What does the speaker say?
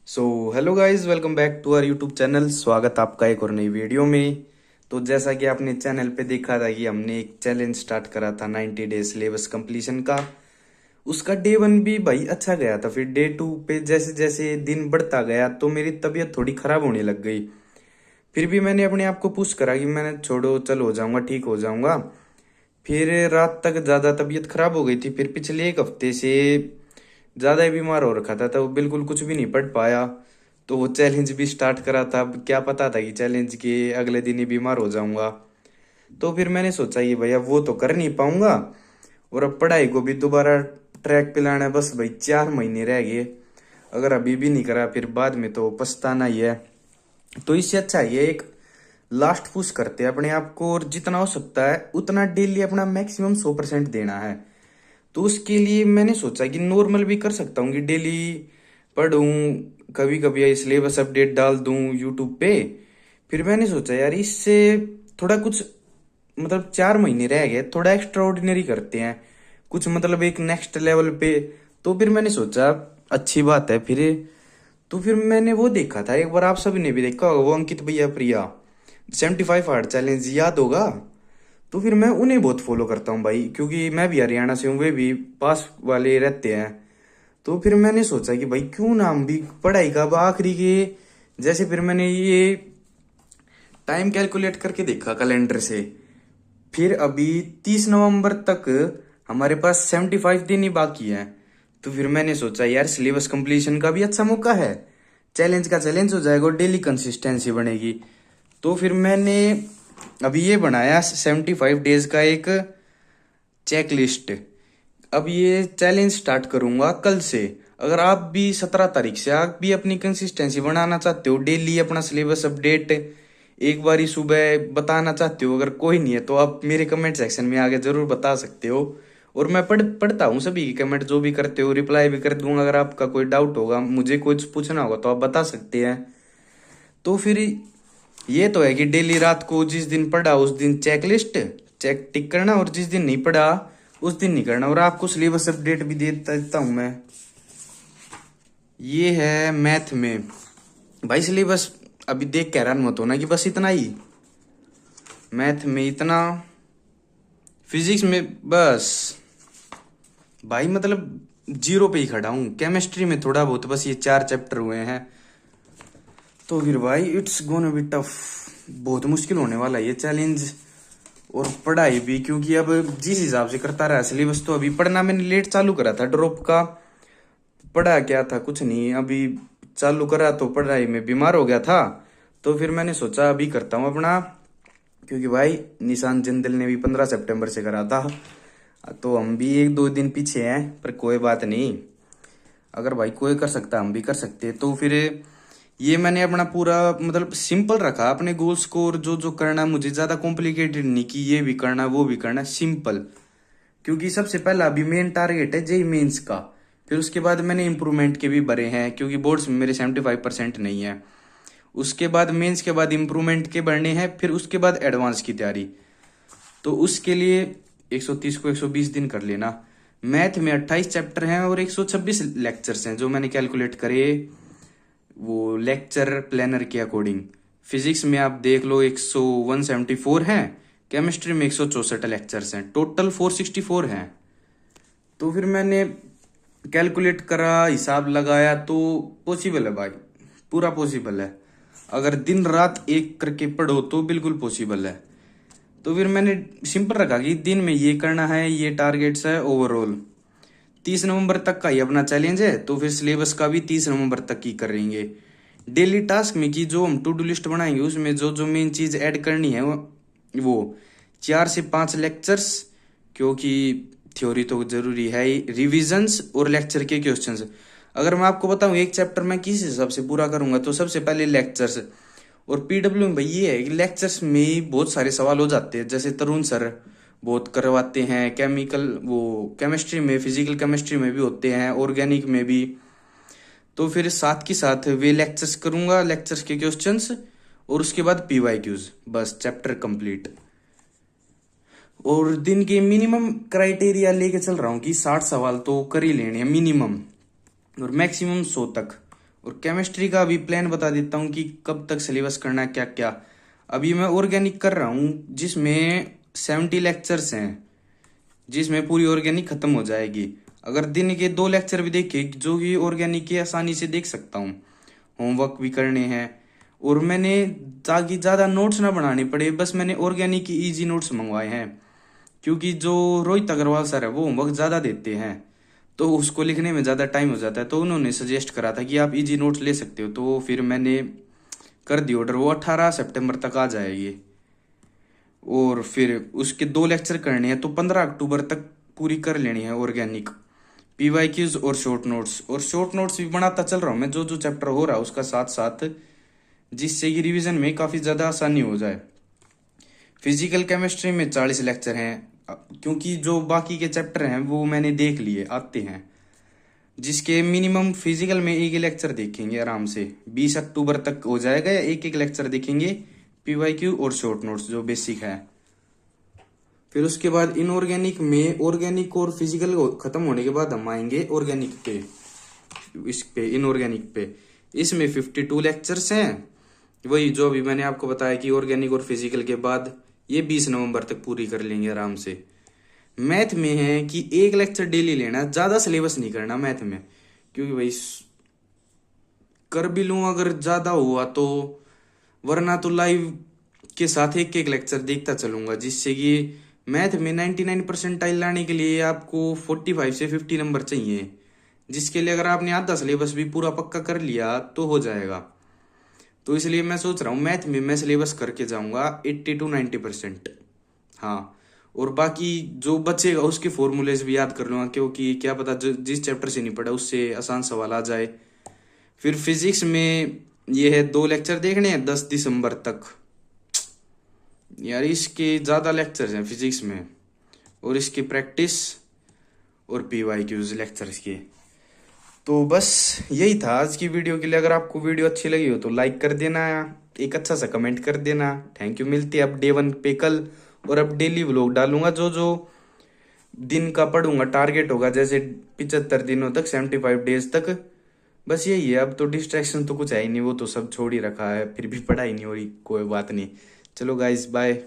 So hello guys, welcome back to our YouTube channel. स्वागत आपका एक और नई वीडियो में। तो जैसा कि आपने चैनल पे देखा था कि हमने एक चैलेंज स्टार्ट करा था 90 डेज सिलेबस कंप्लीशन का। उसका डे वन भी भाई अच्छा गया था। फिर डे टू पे जैसे जैसे दिन बढ़ता गया तो मेरी तबीयत थोड़ी खराब होने लग गई। फिर भी मैंने अपने आप को पुश करा कि मैंने छोड़ो, चल हो जाऊंगा, ठीक हो जाऊंगा। फिर रात तक ज़्यादा तबीयत खराब हो गई थी। फिर पिछले एक हफ्ते से ज़्यादा ही बीमार हो रखा था, तो बिल्कुल कुछ भी नहीं पढ़ पाया। तो वो चैलेंज भी स्टार्ट करा था। अब क्या पता था कि चैलेंज के अगले दिन ही बीमार हो जाऊंगा। तो फिर मैंने सोचा कि भैया वो तो कर नहीं पाऊंगा, और अब पढ़ाई को भी दोबारा ट्रैक पे लाना है। बस भाई 4 महीने रह गए। अगर अभी भी नहीं करा फिर बाद में तो पछताना ही है। तो इससे अच्छा ये एक लास्ट पुश करते हैं अपने आप को, और जितना हो सकता है उतना डेली अपना मैक्सिमम 100% देना है। तो उसके लिए मैंने सोचा कि नॉर्मल भी कर सकता हूँ कि डेली पढ़ूं, कभी कभी सिलेबस अपडेट डाल दूं यूट्यूब पे। फिर मैंने सोचा यार इससे थोड़ा कुछ, मतलब 4 महीने रह गए, थोड़ा एक्स्ट्रा ऑर्डिनरी करते हैं कुछ, मतलब एक नेक्स्ट लेवल पे। तो फिर मैंने सोचा अच्छी बात है फिर। तो फिर मैंने वो देखा था एक बार, आप सभी ने भी देखा होगा, वो अंकित भैया प्रिया 75 हार्ड चैलेंज याद होगा। तो फिर मैं उन्हें बहुत फॉलो करता हूँ भाई, क्योंकि मैं भी हरियाणा से हूँ, वे भी पास वाले रहते हैं। तो फिर मैंने सोचा कि भाई क्यों ना हम भी पढ़ाई का अब आखिरी के जैसे। फिर मैंने ये टाइम कैलकुलेट करके देखा कैलेंडर से। फिर अभी 30 नवंबर तक हमारे पास 75 दिन ही बाकी है। तो फिर मैंने सोचा यार सिलेबस कंप्लीशन का भी अच्छा मौका है, चैलेंज का चैलेंज हो जाएगा और डेली कंसिस्टेंसी बनेगी। तो फिर मैंने अभी ये बनाया 75 डेज का एक चेक लिस्ट। अब ये चैलेंज स्टार्ट करूंगा कल से। अगर आप भी 17 तारीख से आप भी अपनी कंसिस्टेंसी बनाना चाहते हो, डेली अपना सिलेबस अपडेट एक बारी सुबह बताना चाहते हो, अगर कोई नहीं है तो आप मेरे कमेंट सेक्शन में आके जरूर बता सकते हो। और मैं पढ़ता हूँ सभी की कमेंट, जो भी करते हो रिप्लाई भी कर दूंगा। अगर आपका कोई डाउट होगा, मुझे कुछ पूछना होगा तो आप बता सकते हैं। तो फिर ये तो है कि डेली रात को जिस दिन पढ़ा उस दिन चेक लिस्ट चेक टिक करना, और जिस दिन नहीं पढ़ा उस दिन नहीं करना। और आपको सिलेबस अपडेट भी देता हूं मैं। ये है मैथ में भाई सिलेबस। अभी देख के हैरान मत होना कि बस इतना ही, मैथ में इतना, फिजिक्स में बस भाई मतलब जीरो पे ही खड़ा हूँ। केमिस्ट्री में थोड़ा बहुत, बस ये 4 चैप्टर हुए हैं। तो फिर भाई इट्स गोना बी टफ, बहुत मुश्किल होने वाला है ये चैलेंज। और पढ़ाई भी, क्योंकि अब जिस हिसाब से करता रहा सिलेबस, तो अभी पढ़ना मैंने लेट चालू करा था ड्रॉप का। पढ़ा क्या था, कुछ नहीं। अभी चालू करा तो पढ़ाई में बीमार हो गया था। तो फिर मैंने सोचा अभी करता हूँ अपना, क्योंकि भाई निशान जिंदल ने भी 15 सितंबर से करा था। तो हम भी एक दो दिन पीछे हैं, पर कोई बात नहीं। अगर भाई कोई कर सकता हम भी कर सकते। तो फिर ये मैंने अपना पूरा मतलब सिंपल रखा अपने गोल्स को, और जो जो करना मुझे ज्यादा कॉम्प्लिकेटेड नहीं कि ये भी करना वो भी करना, सिंपल। क्योंकि सबसे पहला अभी मेन टारगेट है जेई मेंस का। फिर उसके बाद मैंने इम्प्रूवमेंट के भी भरे हैं, क्योंकि बोर्ड्स में मेरे 75% नहीं है। उसके बाद मेंस के बाद इम्प्रूवमेंट के भरने हैं, फिर उसके बाद एडवांस की तैयारी। तो उसके लिए 130 को 120 दिन कर लेना। मैथ में 28 चैप्टर हैं और 126 लेक्चर्स हैं जो मैंने कैलकुलेट करे वो लेक्चर प्लानर के अकॉर्डिंग। फिजिक्स में आप देख लो 174 हैं। केमिस्ट्री में 164 लेक्चर्स हैं, टोटल 464 हैं। तो फिर मैंने कैलकुलेट करा, हिसाब लगाया, तो पॉसिबल है भाई, पूरा पॉसिबल है। अगर दिन रात एक करके पढ़ो तो बिल्कुल पॉसिबल है। तो फिर मैंने सिंपल रखा कि दिन में ये करना है, ये टारगेट्स है ओवरऑल। 30 नवंबर तक का ही अपना चैलेंज है, तो फिर सिलेबस का भी 30 नवंबर तक ही करेंगे। डेली टास्क में कि जो हम टू डू लिस्ट बनाएंगे उसमें जो जो मेन चीज ऐड करनी है वो 4 से 5 लेक्चर्स, क्योंकि थ्योरी तो जरूरी है ही, रिविजन्स और लेक्चर के क्वेश्चंस। अगर मैं आपको बताऊं एक चैप्टर मैं किस हिसाब से पूरा करूंगा, तो सबसे पहले लेक्चर्स। और पीडब्ल्यू में भाई ये है कि लेक्चर्स में ही बहुत सारे सवाल हो जाते हैं, जैसे तरुण सर बहुत करवाते हैं। केमिकल वो केमिस्ट्री में, फिजिकल केमिस्ट्री में भी होते हैं, ऑर्गेनिक में भी। तो फिर साथ के साथ वे लेक्चर्स करूंगा, लेक्चर्स के क्वेश्चंस, और उसके बाद पीवाईक्यूज, बस चैप्टर कंप्लीट। और दिन के मिनिमम क्राइटेरिया लेके चल रहा हूँ कि 60 सवाल तो कर ही लेने हैं मिनिमम, और मैक्सिमम 100 तक। और केमिस्ट्री का भी प्लान बता देता हूँ कि कब तक सिलेबस करना है, क्या क्या। अभी मैं ऑर्गेनिक कर रहा हूँ जिसमें 70 लेक्चर्स हैं, जिसमें पूरी ऑर्गेनिक खत्म हो जाएगी। अगर दिन के 2 लेक्चर भी देखे जो कि ऑर्गेनिक के आसानी से देख सकता हूँ, होमवर्क भी करने हैं। और मैंने, ताकि ज़्यादा नोट्स ना बनाने पड़े, बस मैंने ऑर्गेनिक की इजी नोट्स मंगवाए हैं, क्योंकि जो रोहित अग्रवाल सर है वो होमवर्क ज़्यादा देते हैं तो उसको लिखने में ज़्यादा टाइम हो जाता है। तो उन्होंने सजेस्ट करा था कि आप इजी नोट्स ले सकते हो, तो फिर मैंने कर दी ऑर्डर। वो 18 सितंबर तक आ जाएगी। और फिर उसके 2 लेक्चर करने हैं, तो 15 अक्टूबर तक पूरी कर लेनी है ऑर्गेनिक, पीवाईक्यूज और शॉर्ट नोट्स। और शॉर्ट नोट्स भी बनाता चल रहा हूँ मैं, जो जो चैप्टर हो रहा है उसका साथ साथ, जिससे कि रिवीजन में काफ़ी ज़्यादा आसानी हो जाए। फिजिकल केमिस्ट्री में 40 लेक्चर हैं, क्योंकि जो बाकी के चैप्टर हैं वो मैंने देख लिए आते हैं, जिसके मिनिमम फिजिकल में एक ही लेक्चर देखेंगे आराम से। 20 अक्टूबर तक हो जाएगा, या एक एक लेक्चर देखेंगे पीवाईक्यू और शॉर्ट नोट्स जो बेसिक है। फिर उसके बाद इनऑर्गेनिक में, ऑर्गेनिक और फिजिकल खत्म होने के बाद हम आएंगे ऑर्गेनिक पे, इस पे इनऑर्गेनिक पे। इसमें 52 लेक्चर्स हैं, वही जो अभी मैंने आपको बताया कि ऑर्गेनिक और फिजिकल के बाद ये 20 नवंबर तक पूरी कर लेंगे आराम से। मैथ में है कि एक लेक्चर डेली लेना, ज़्यादा सिलेबस नहीं करना मैथ में, क्योंकि भाई कर भी लूँ अगर ज़्यादा हुआ तो, वरना तो लाइव के साथ एक एक लेक्चर देखता चलूंगा, जिससे कि मैथ में 99% लाने के लिए आपको 45 से 50 नंबर चाहिए, जिसके लिए अगर आपने आधा सिलेबस भी पूरा पक्का कर लिया तो हो जाएगा। तो इसलिए मैं सोच रहा हूँ मैथ में मैं सिलेबस करके जाऊंगा 80 to 90%। हाँ, और बाकी जो बचेगा उसके फॉर्मूलेज भी याद कर लूंगा, क्योंकि क्या पता जो जिस चैप्टर से नहीं पढ़ा उससे आसान सवाल आ जाए। फिर फिजिक्स में ये है 2 लेक्चर देखने हैं 10 दिसंबर तक। यार इसके ज़्यादा लेक्चर्स हैं फिजिक्स में, और इसकी प्रैक्टिस और पीवाईक्यूज लेक्चर्स के। तो बस यही था आज की वीडियो के लिए। अगर आपको वीडियो अच्छी लगी हो तो लाइक कर देना, एक अच्छा सा कमेंट कर देना। Thank you. मिलती है अब डे 1 पे कल, और अब डेली व्लॉग डालूंगा, जो जो दिन का पढ़ूंगा टारगेट होगा, जैसे 75 दिनों तक, 75 डेज तक। बस यही है, अब तो डिस्ट्रैक्शन तो कुछ है ही नहीं, वो तो सब छोड़ ही रखा है, फिर भी पढ़ाई नहीं हो रही, कोई बात नहीं। चलो गाइस, बाय।